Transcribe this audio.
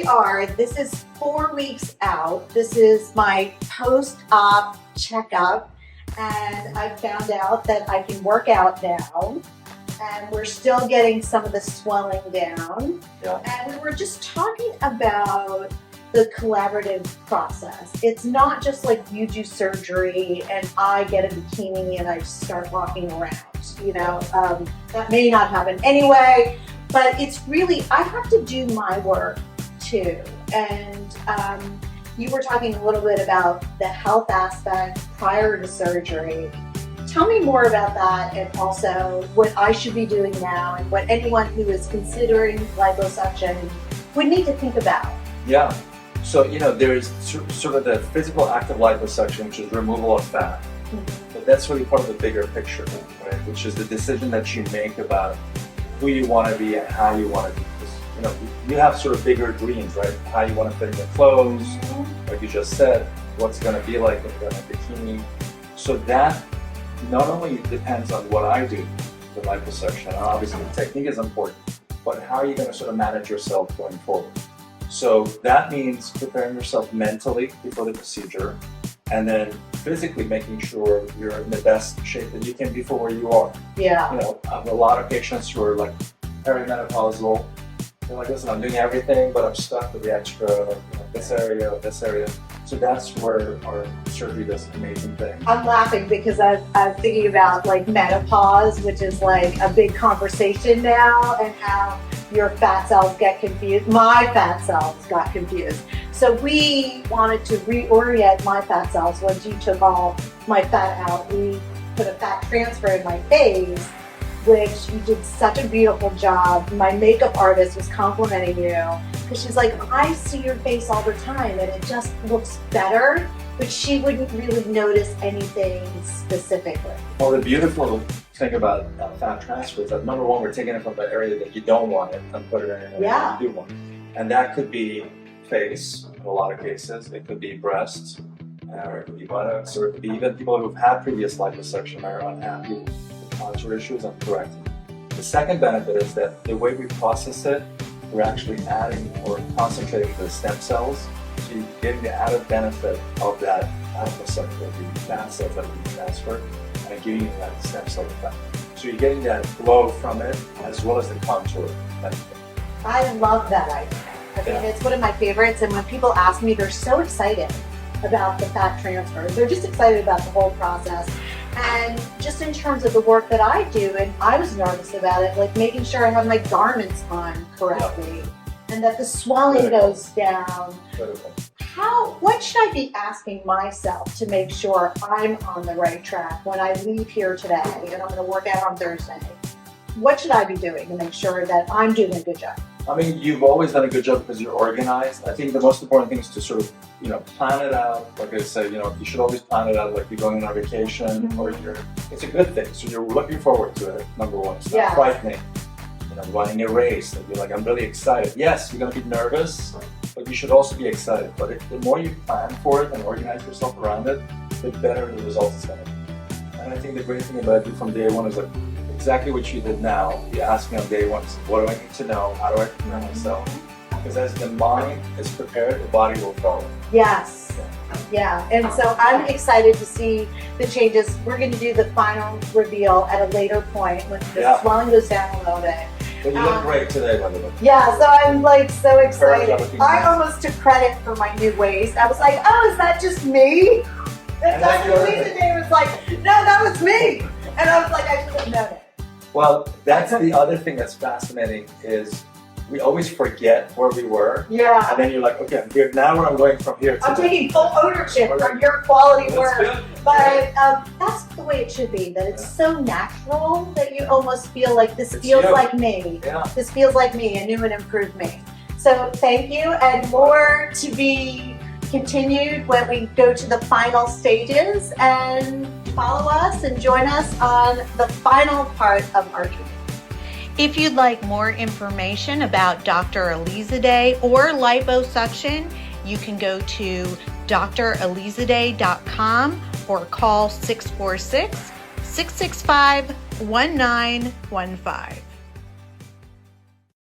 we are. This is 4 weeks out. This is my post-op checkup, and I found out that I can work out now, and we're still getting some of the swelling down. Yeah. And we were just talking about the collaborative process. It's not just like you do surgery and I get a bikini and I start walking around. You know, that may not happen anyway, but it's really, I have to do my work too. And you were talking a little bit about the health aspect prior to surgery. Tell me more about that, and also what I should be doing now and what anyone who is considering liposuction would need to think about. Yeah. So, you know, there's sort of the physical act of liposuction, which is removal of fat. Mm-hmm. But that's really part of the bigger picture, right? Which is the decision that you make about who you want to be and how you want to be. You know, you have sort of bigger dreams, right? How you want to fit in your clothes, like you just said, what's going to be like when you're in a bikini. So that not only depends on what I do with liposuction, and obviously the technique is important, but how are you going to sort of manage yourself going forward? So that means preparing yourself mentally before the procedure, and then physically making sure you're in the best shape that you can be for where you are. Yeah. You know, I have a lot of patients who are like perimenopausal. They're like, listen, I'm doing everything, but I'm stuck with the extra, this area or this area. So that's where our surgery does an amazing thing. I'm laughing because I'm thinking about like menopause, which is like a big conversation now, and how your fat cells get confused. My fat cells got confused. So we wanted to reorient my fat cells. Once you took all my fat out, we put a fat transfer in my face, which you did such a beautiful job. My makeup artist was complimenting you because she's like, I see your face all the time and it just looks better, but she wouldn't really notice anything specifically. Well, the beautiful thing about fat transfer is that number one, we're taking it from the area that you don't want it and put it in an area that you do want it. And that could be face in a lot of cases. It could be breasts, or it could be buttocks, or it could be even people who've had previous liposuction are unhappy with contour issues and correcting. The second benefit is that the way we process it, we're actually adding or concentrating the stem cells. So you're getting the added benefit of that liposuction, the fat cells that we transfer, and giving you that stem cell effect. So you're getting that glow from it as well as the contour benefit. I love that idea. I mean, it's one of my favorites, and when people ask me, they're so excited about the fat transfer. They're just excited about the whole process. And just in terms of the work that I do, and I was nervous about it, like making sure I have my garments on correctly and that the swelling goes down. What should I be asking myself to make sure I'm on the right track when I leave here today and I'm going to work out on Thursday? What should I be doing to make sure that I'm doing a good job? I mean, you've always done a good job because you're organized. I think the most important thing is to sort of, plan it out. Like I said, you should always plan it out like you're going on a vacation or it's a good thing. So you're looking forward to it, number one. It's not frightening. Running a race, and you're like, I'm really excited. Yes, you're going to be nervous, but you should also be excited. But the more you plan for it and organize yourself around it, the better the results is going to be. And I think the great thing about it from day one is like, exactly what you did now. You asked me on day one, what do I need to know? How do I prepare myself? Because as the mind is prepared, the body will follow. Yes. Yeah. And so I'm excited to see the changes. We're going to do the final reveal at a later point when the swelling goes down a little bit. But you look great today, by the way. Yeah, so I'm like so excited. I almost took credit for my new waist. I was like, oh, is that just me? And Dr. Alizadeh was like, no, that was me. And I was like, I should have known it. Well, that's the other thing that's fascinating is we always forget where we were. Yeah. And then you're like, okay, I'm here now where I'm going from here to I'm taking full ownership from your quality work. Good. But that's the way it should be, that it's so natural that you almost feel like this feels like me. Yeah. This feels like me, a new and improved me. So thank you, and more to be continued when we go to the final stages, and follow us and join us on the final part of our journey. If you'd like more information about Dr. Alizadeh or liposuction, you can go to dralizadeh.com or call 646-665-1915.